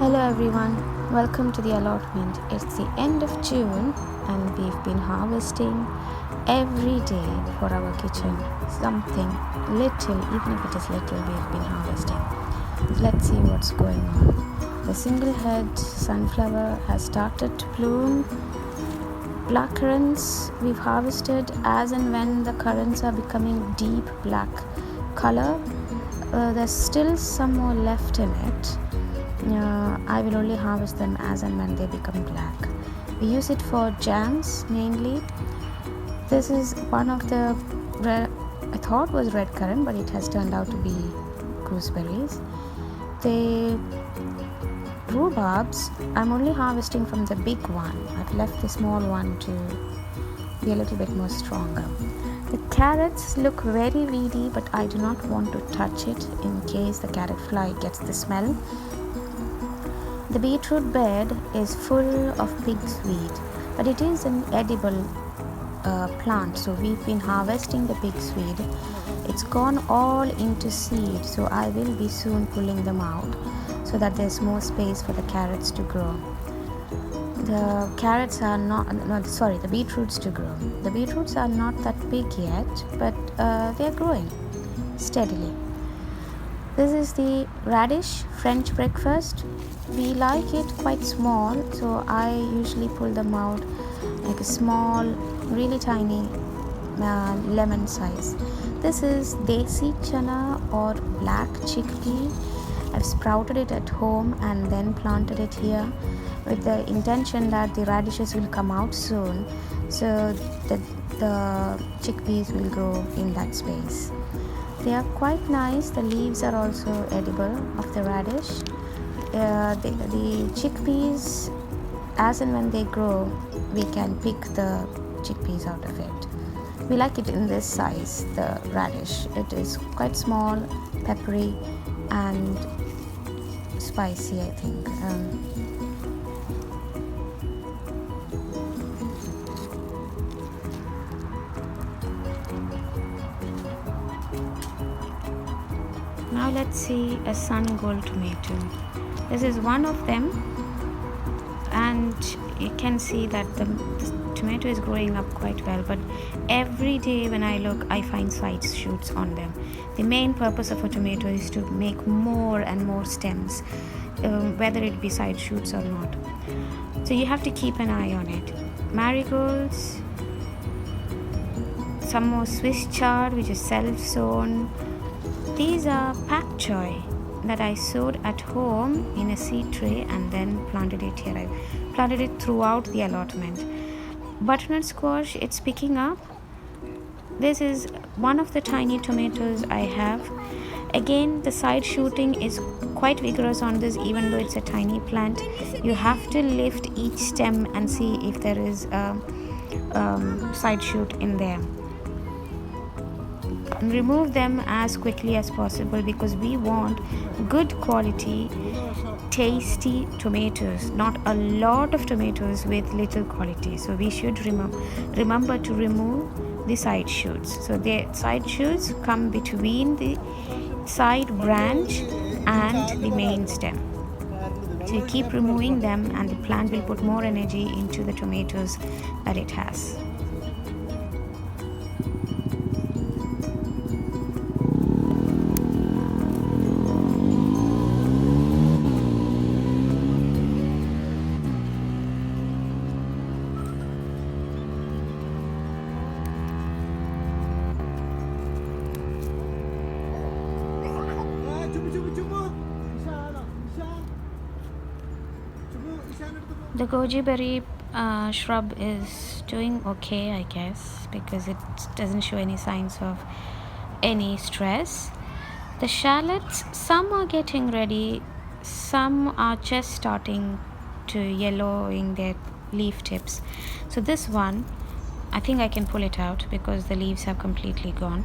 Hello everyone, welcome to the allotment. It's the end of June and we've been harvesting every day for our kitchen. Something little, even if it is little, we've been harvesting. Let's see what's going on. The single head sunflower has started to bloom. Black currants we've harvested as and when the currants are becoming deep black color. There's still some more left in it. I will only harvest them as and when they become black. We use it for jams mainly. This is one of the I thought was red currant, but it has turned out to be gooseberries. The rhubarbs, I'm only harvesting from the big one. I've left the small one to be a little bit more stronger. The carrots look very weedy, but I do not want to touch it in case the carrot fly gets the smell. The beetroot bed is full of pigsweed, but it is an edible plant, so we've been harvesting the pigsweed. It's gone all into seed, so I will be soon pulling them out so that there's more space for the carrots to grow. The beetroots to grow. The beetroots are not that big yet, but they're growing steadily. This is the radish French breakfast. We like it quite small, so I usually pull them out like a small, really tiny lemon size. This is desi chana or black chickpea. I've sprouted it at home and then planted it here with the intention that the radishes will come out soon, so that the chickpeas will grow in that space. They are quite nice. The leaves are also edible of the radish. The chickpeas, as and when they grow, we can pick the chickpeas out of it. We like it in this size, the radish. It is quite small, peppery and spicy, I think. Now let's see a sun gold tomato. This is one of them, and you can see that the tomato is growing up quite well, but every day when I look, I find side shoots on them. The main purpose of a tomato is to make more and more stems, whether it be side shoots or not. So you have to keep an eye on it. Marigolds, some more Swiss chard, which is self-sown. These are pak choi that I sowed at home in a seed tray and then planted it here. I planted it throughout the allotment. Butternut squash, it's picking up. This is one of the tiny tomatoes I have. Again, the side shooting is quite vigorous on this, even though it's a tiny plant. You have to lift each stem and see if there is a side shoot in there. Remove them as quickly as possible because we want good quality, tasty tomatoes, not a lot of tomatoes with little quality. So we should remember to remove the side shoots. So the side shoots come between the side branch and the main stem. So you keep removing them and the plant will put more energy into the tomatoes that it has. The goji berry shrub is doing okay, I guess, because it doesn't show any signs of any stress. The shallots, some are getting ready, some are just starting to yellowing their leaf tips. So this one, I think I can pull it out because the leaves have completely gone.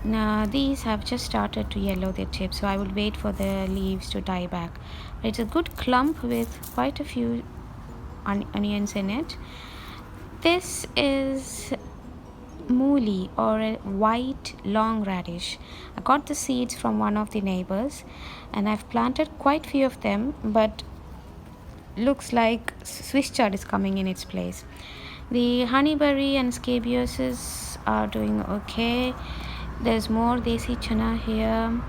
Now these have just started to yellow their tips, so I will wait for the leaves to die back. It's a good clump with quite a few onions in it. This is mooli, or a white long radish. I got the seeds from one of the neighbors and I've planted quite few of them, but looks like Swiss chard is coming in its place. The honeyberry and scabiouses are doing okay. There's more desi chana here.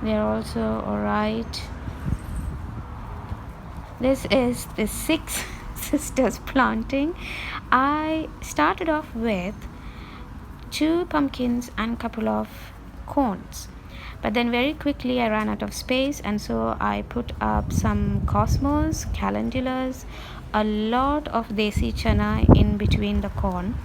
They're also alright. This is the six sisters planting. I started off with 2 pumpkins and a couple of corns, but then very quickly I ran out of space, and so I put up some cosmos, calendulas, a lot of desi chana in between the corn,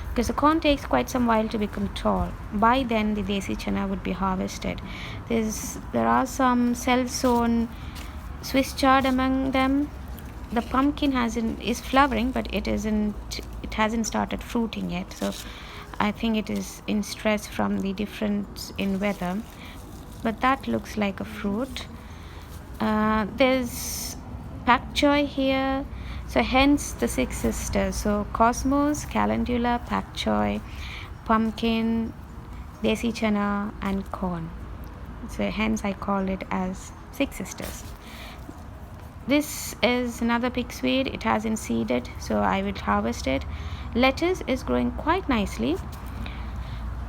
because the corn takes quite some while to become tall. By then the desi chana would be harvested. There are some self-sown Swiss chard among them. The pumpkin is flowering, but it hasn't started fruiting yet, so I think it is in stress from the difference in weather, but that looks like a fruit. There's pak choi here, so hence the 6 sisters. So cosmos, calendula, pak choi, pumpkin, desi chana and corn. So hence I call it as 6 sisters. This is another pigsweed. It hasn't seeded, so I will harvest it. Lettuce is growing quite nicely,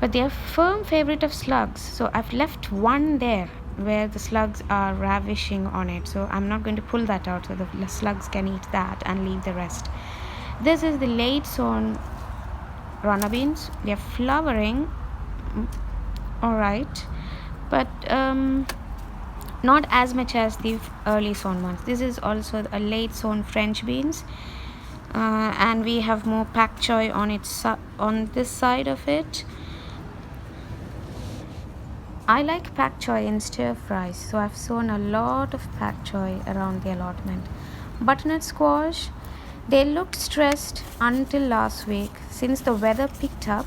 but they are firm favorite of slugs, so I've left one there where the slugs are ravishing on it, so I'm not going to pull that out, so the slugs can eat that and leave the rest. This is the late sown runner beans. They are flowering alright, but not as much as the early sown ones. This is also a late sown French beans, and we have more pak choi on this side of it. I like pak choi in stir fries, so I've sown a lot of pak choi around the allotment. Butternut squash, they looked stressed until last week. Since the weather picked up,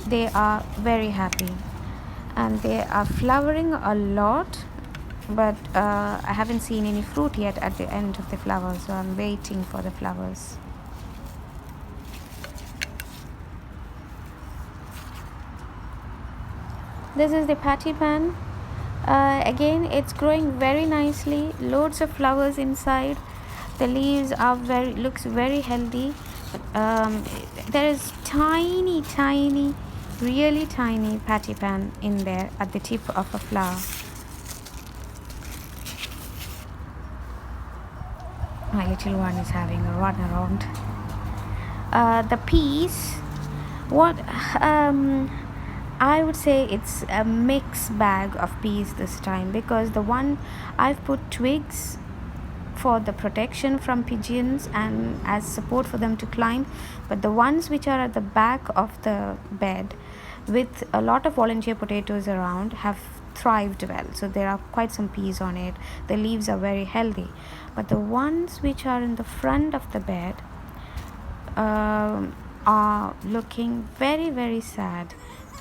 they are very happy and they are flowering a lot, but I haven't seen any fruit yet at the end of the flowers, so I'm waiting for the flowers. This is the pattypan. Again, it's growing very nicely, loads of flowers inside. The leaves are looks very healthy. There is tiny really tiny pattypan in there at the tip of a flower. My little one is having a run around. The peas, I would say it's a mixed bag of peas this time, because the one I've put twigs for the protection from pigeons and as support for them to climb, but the ones which are at the back of the bed with a lot of volunteer potatoes around have thrived well, so there are quite some peas on it. The leaves are very healthy, but the ones which are in the front of the bed are looking very sad.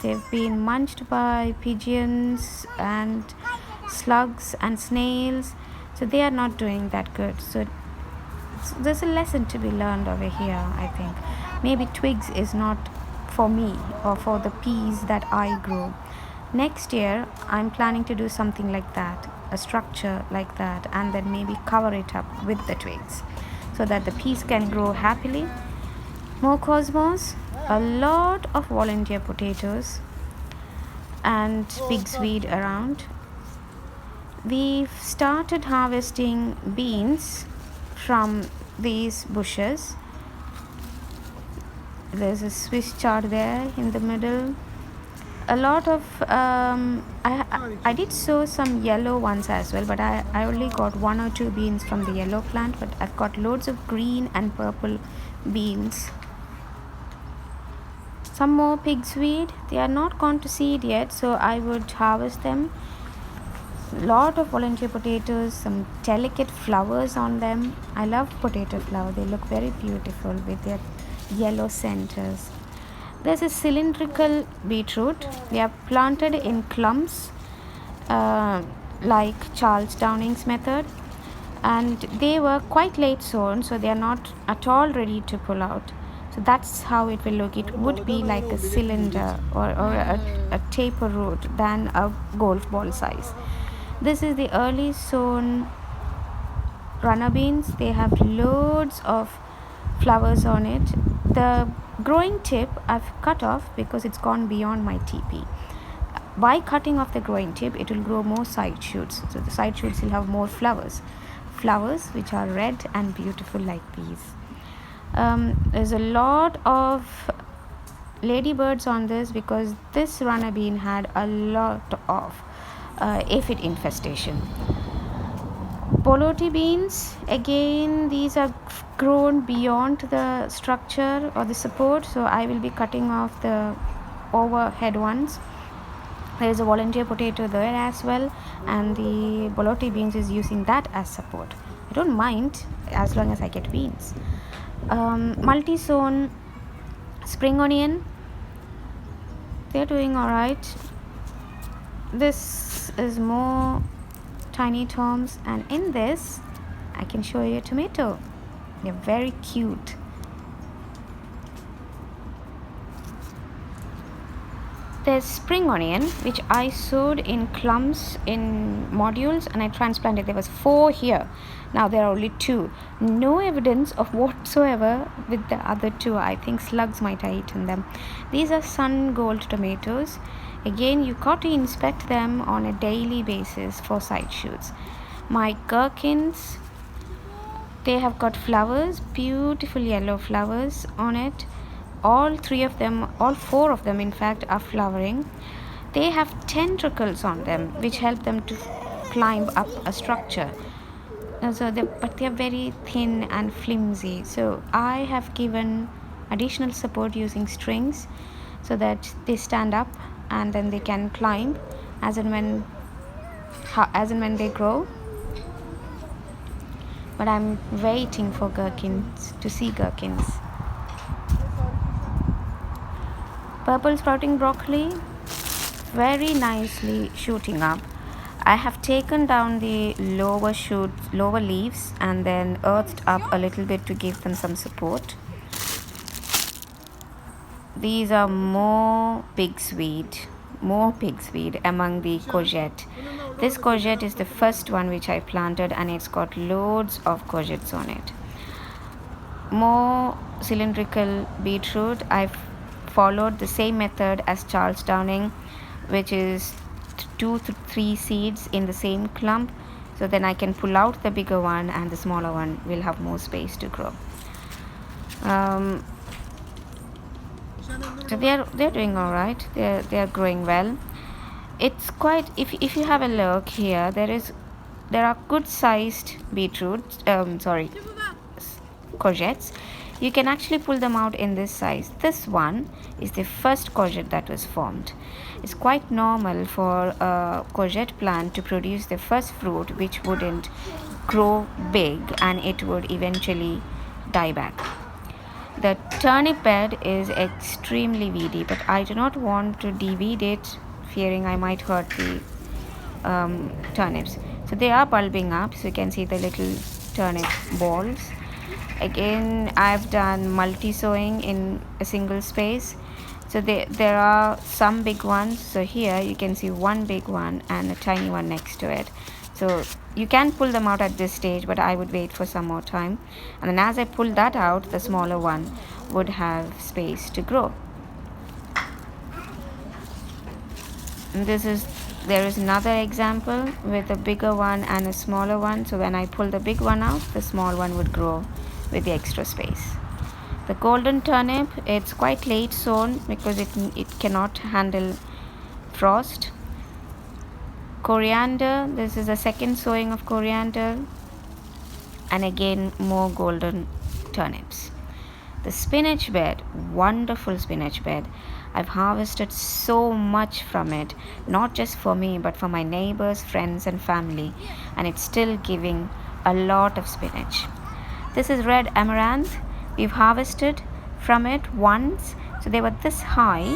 They've been munched by pigeons and slugs and snails, so they are not doing that good. So there's a lesson to be learned over here, I think. Maybe twigs is not for me or for the peas that I grow. Next year I'm planning to do something like that, a structure like that, and then maybe cover it up with the twigs so that the peas can grow happily. More cosmos, a lot of volunteer potatoes and pigsweed around. We've started harvesting beans from these bushes. There's a Swiss chard there in the middle. A lot of I did sow some yellow ones as well, but I only got 1 or 2 beans from the yellow plant, but I've got loads of green and purple beans. Some more pigsweed. They are not gone to seed yet, so I would harvest them. Lot of volunteer potatoes, some delicate flowers on them. I love potato flower. They look very beautiful with their yellow centers. There's a cylindrical beetroot. They are planted in clumps, like Charles Downing's method, and they were quite late sown, so they are not at all ready to pull out. So that's how it will look. It would be like a cylinder or a taper root than a golf ball size. This is the early sown runner beans. They have loads of flowers on it. The growing tip I've cut off because it's gone beyond my TP. By cutting off the growing tip, it will grow more side shoots. So the side shoots will have more flowers which are red and beautiful like these. There's a lot of ladybirds on this because this runner bean had a lot of aphid infestation. Boloti beans, again, these are grown beyond the structure or the support, so I will be cutting off the overhead ones. There is a volunteer potato there as well, and the boloti beans is using that as support. I don't mind as long as I get beans. Multi-sown spring onion, they're doing alright. This is more tiny toms, and in this I can show you a tomato. They're very cute. There's spring onion, which I sowed in clumps in modules, and I transplanted. There was 4 here. Now there are only 2. No evidence of whatsoever with the other 2. I think slugs might have eaten them. These are sun gold tomatoes. Again, you got to inspect them on a daily basis for side shoots. My gherkins, they have got flowers, beautiful yellow flowers on it. All 4 of them in fact are flowering. They have tentacles on them which help them to climb up a structure. But they're very thin and flimsy. So I have given additional support using strings so that they stand up and then they can climb as and when they grow. But I'm waiting for gherkins, to see gherkins. Purple sprouting broccoli, very nicely shooting up. I have taken down the lower leaves and then earthed up a little bit to give them some support. These are more pigsweed among the courgette. This courgette is the first one which I planted, and it's got loads of courgettes on it. More cylindrical beetroot. I've followed the same method as Charles Downing, which is 2 to 3 seeds in the same clump, so then I can pull out the bigger one and the smaller one will have more space to grow. So they're doing all right. They're growing well. It's quite, if you have a look here, there are good sized courgettes. You can actually pull them out in this size. This one is the first courgette that was formed. It's quite normal for a courgette plant to produce the first fruit, which wouldn't grow big and it would eventually die back. The turnip bed is extremely weedy, but I do not want to de-weed it, fearing I might hurt the turnips. So they are bulbing up, so you can see the little turnip balls. Again, I've done multi-sowing in a single space. So there are some big ones. So here you can see one big one and a tiny one next to it. So you can pull them out at this stage, but I would wait for some more time. And then as I pull that out, the smaller one would have space to grow. And there is another example with a bigger one and a smaller one. So when I pull the big one out, the small one would grow with the extra space. The golden turnip, it's quite late sown because it cannot handle frost. Coriander, this is the second sowing of coriander, and again more golden turnips. The spinach bed, wonderful spinach bed. I've harvested so much from it, not just for me but for my neighbors, friends and family, and it's still giving a lot of spinach. This is red amaranth. We've harvested from it once, so they were this high,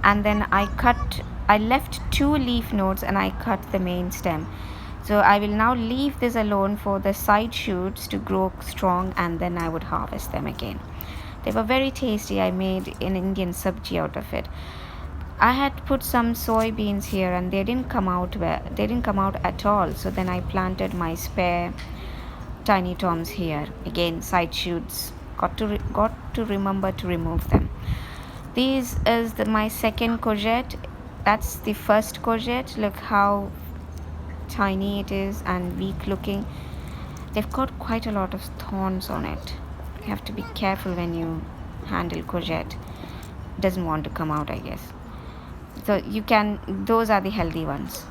and then I left 2 leaf nodes and I cut the main stem. So I will now leave this alone for the side shoots to grow strong, and then I would harvest them again. They were very tasty. I made an Indian subji out of it. I had put some soybeans here and they didn't come out well. They didn't come out at all. So then I planted my spare tiny toms here. Again, side shoots. Got to remember to remove them. This is my second courgette. That's the first courgette. Look how tiny it is and weak looking. They've got quite a lot of thorns on it. You have to be careful when you handle courgette. It doesn't want to come out, I guess. So those are the healthy ones.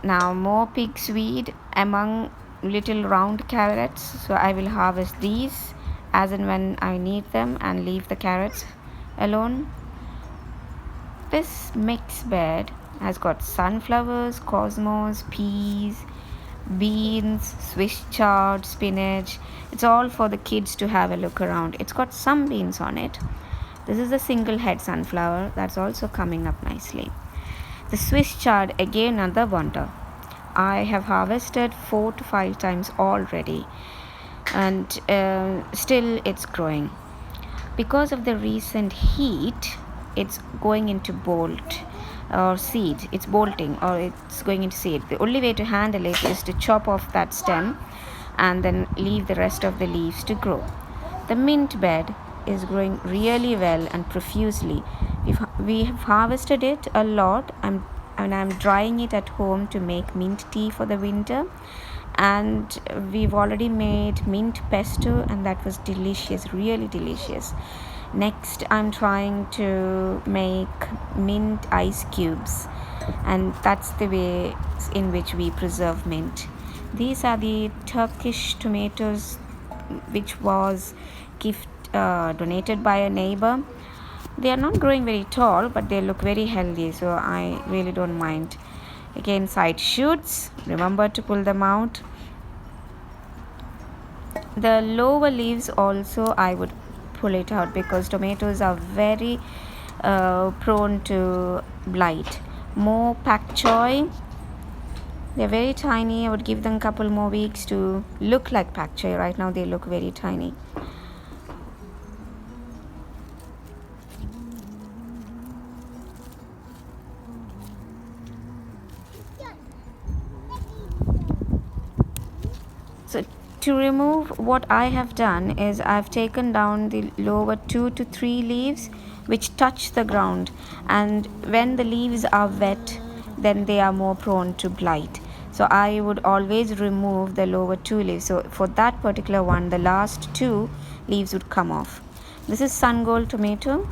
Now more pigsweed among little round carrots. So I will harvest these as and when I need them and leave the carrots alone. This mixed bed has got sunflowers, cosmos, peas, beans, Swiss chard, spinach. It's all for the kids to have a look around. It's got some beans on it. This is a single head sunflower that's also coming up nicely. The Swiss chard, again another wonder. I have harvested 4 to 5 times already and still it's growing. Because of the recent heat, it's going into bolt or seed. It's bolting or it's going into seed. The only way to handle it is to chop off that stem and then leave the rest of the leaves to grow. The mint bed is growing really well and profusely. We have harvested it a lot and I'm drying it at home to make mint tea for the winter. And we've already made mint pesto and that was delicious, really delicious. Next, I'm trying to make mint ice cubes, and that's the way in which we preserve mint. These are the Turkish tomatoes which was donated by a neighbor. They are not growing very tall, but they look very healthy, so I really don't mind. Again, side shoots, remember to pull them out. The lower leaves also I would pull it out because tomatoes are very prone to blight. More pak choi. They're very tiny. I would give them a couple more weeks to look like pak choi. Right now they look very tiny. So to remove, what I have done is I've taken down the lower 2 to 3 leaves which touch the ground, and when the leaves are wet then they are more prone to blight. So I would always remove the lower 2 leaves. So for that particular one, the last 2 leaves would come off. This is sun gold tomato.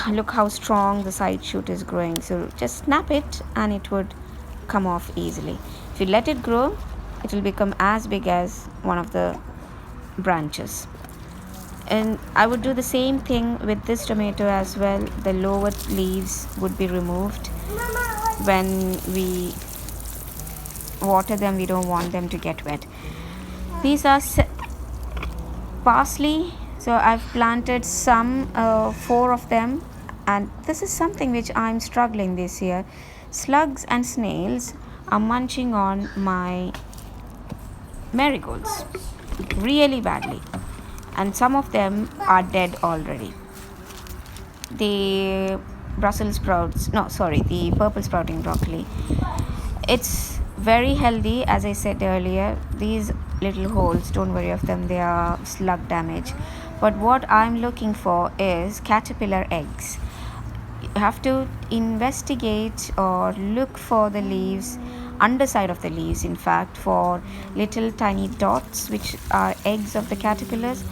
Look how strong the side shoot is growing. So just snap it and it would come off easily. If you let it grow, it will become as big as one of the branches. And I would do the same thing with this tomato as well. The lower leaves would be removed. When we water them, we don't want them to get wet. These are parsley. So I've planted some 4 of them, and this is something which I'm struggling this year. Slugs and snails are munching on my marigolds really badly, and some of them are dead already. The the purple sprouting broccoli, it's very healthy. As I said earlier, these little holes, don't worry of them, they are slug damage. But what I'm looking for is caterpillar eggs. You have to investigate or look for the leaves, underside of the leaves in fact, for little tiny dots which are eggs of the caterpillars.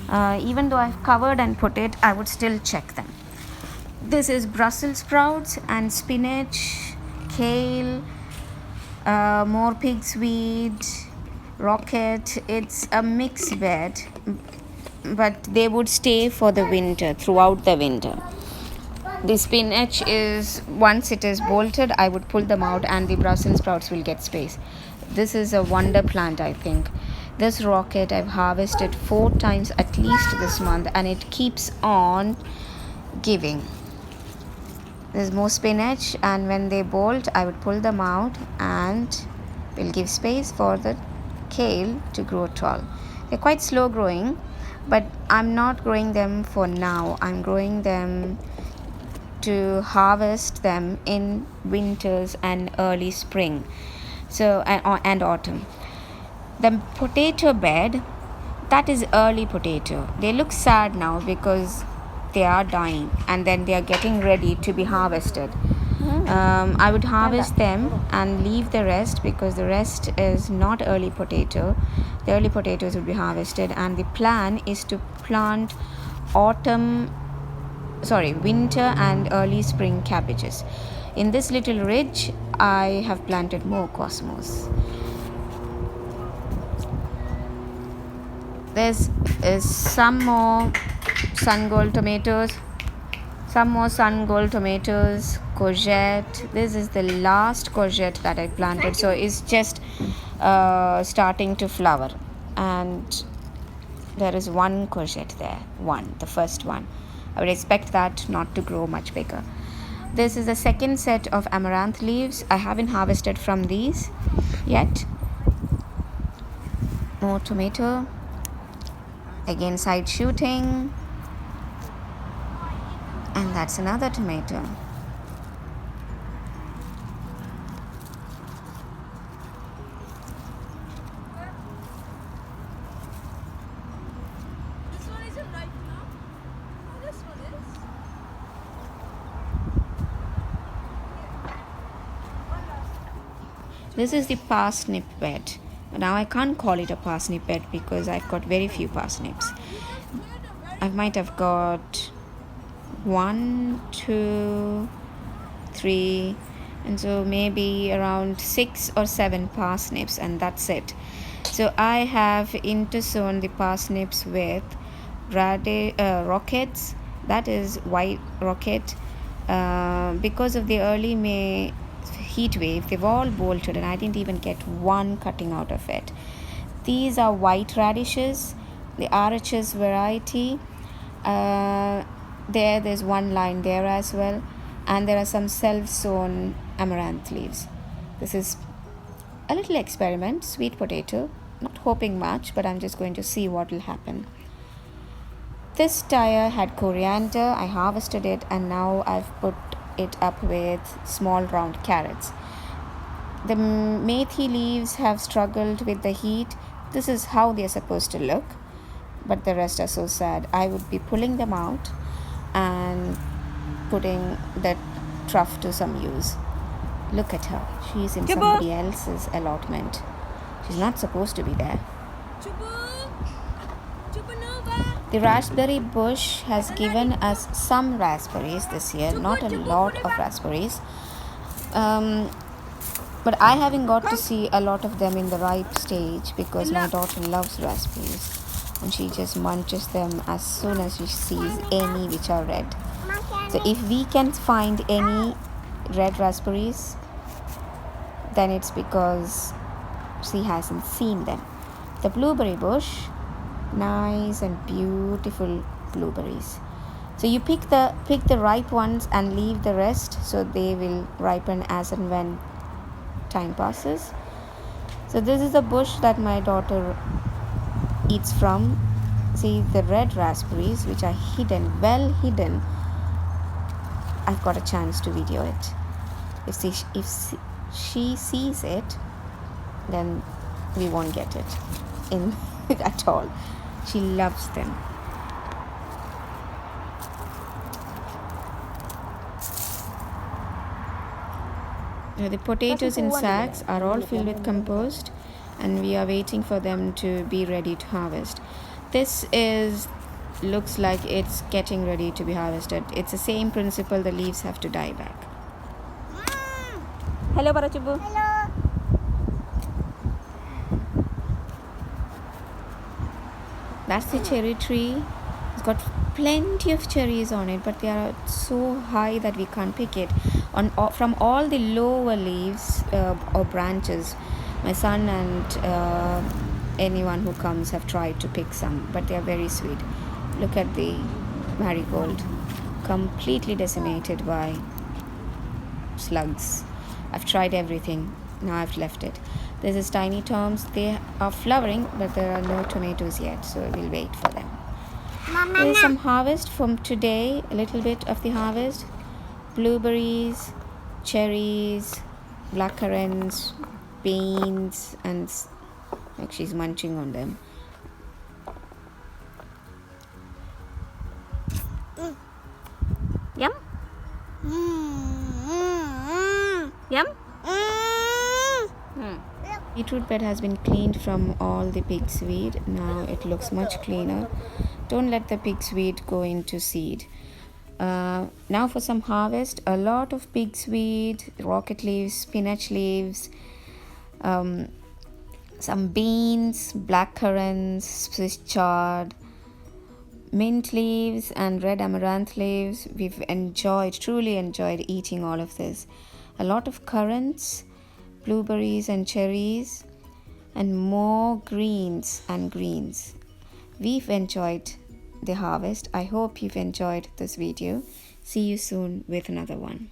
Even though I've covered and put it, I would still check them. This is Brussels sprouts and spinach, kale, more pigsweed, rocket. It's a mixed bed, but they would stay for the winter, throughout the winter. The spinach is, once it is bolted, I would pull them out and the Brussels sprouts will get space. This is a wonder plant, I think. This rocket I've harvested 4 times at least this month, and it keeps on giving. There's more spinach, and when they bolt, I would pull them out and will give space for the kale to grow tall. They're quite slow growing, but I'm not growing them for now. I'm growing them to harvest them in winters and early spring, so and autumn. The potato bed, that is early potato. They look sad now because they are dying and then they are getting ready to be harvested. I would harvest them and leave the rest because the rest is not early potato. The early potatoes will be harvested, and the plan is to plant winter and early spring cabbages. In this little ridge, I have planted more cosmos. There's some more sun gold tomatoes, courgette. This is the last courgette that I planted, so it's just starting to flower, and there is one courgette there, the first one. I would expect that not to grow much bigger. This is the second set of amaranth leaves. I haven't harvested from these yet. More tomato, again side shooting, and that's another tomato. This one isn't ripe now. Oh, this one is. This is the parsnip bed. Now I can't call it a parsnip bed because I've got very few parsnips. I might have got 1, 2, 3, and so maybe around 6 or 7 parsnips, and that's it. So I have intersown the parsnips with rockets, that is white rocket. Because of the early May heat wave, they've all bolted and I didn't even get one cutting out of it. These are white radishes, the RHS variety. There's one line there as well, and there are some self-sown amaranth leaves. This is a little experiment, sweet potato, not hoping much, but I'm just going to see what will happen. This tire had coriander. I harvested it and now I've put it up with small round carrots. The methi leaves have struggled with the heat. This is how they're supposed to look, but the rest are so sad. I would be pulling them out and putting the truff to some use. Look at her. She's in somebody else's allotment. She's not supposed to be there. The raspberry bush has given us some raspberries this year, not a lot of raspberries. But I haven't got to see a lot of them in the ripe stage because my daughter loves raspberries and she just munches them as soon as she sees any which are red. So if we can find any red raspberries, then it's because she hasn't seen them. The blueberry bush, nice and beautiful blueberries. So you pick the ripe ones and leave the rest so they will ripen as and when time passes. So this is the bush that my daughter eats from. See the red raspberries which are hidden, well hidden. I've got a chance to video it. If she sees it, then we won't get it in at all. She loves them. The potatoes in sacks are all filled with compost and we are waiting for them to be ready to harvest. This looks like it's getting ready to be harvested. It's the same principle, the leaves have to die back. Hello, Parachubu. Hello. That's the cherry tree. It's got plenty of cherries on it, but they are so high that we can't pick it. From all the lower leaves or branches, my son and anyone who comes have tried to pick some, but they are very sweet. Look at the marigold, completely decimated by slugs. I've tried everything. Now I've left it. This is tiny toms. They are flowering, but there are no tomatoes yet, so we'll wait for them. There's some harvest from today, a little bit of the harvest. Blueberries, cherries, black currants, beans, and like she's munching on them. Yum? Yum? Beetroot bed has been cleaned from all the pigsweed. Now it looks much cleaner. Don't let the pigsweed go into seed. Now for some harvest. A lot of pigsweed, rocket leaves, spinach leaves, some beans, black currants, Swiss chard, mint leaves and red amaranth leaves. We've truly enjoyed eating all of this. A lot of currants, blueberries and cherries, and more greens and greens. We've enjoyed the harvest. I hope you've enjoyed this video. See you soon with another one.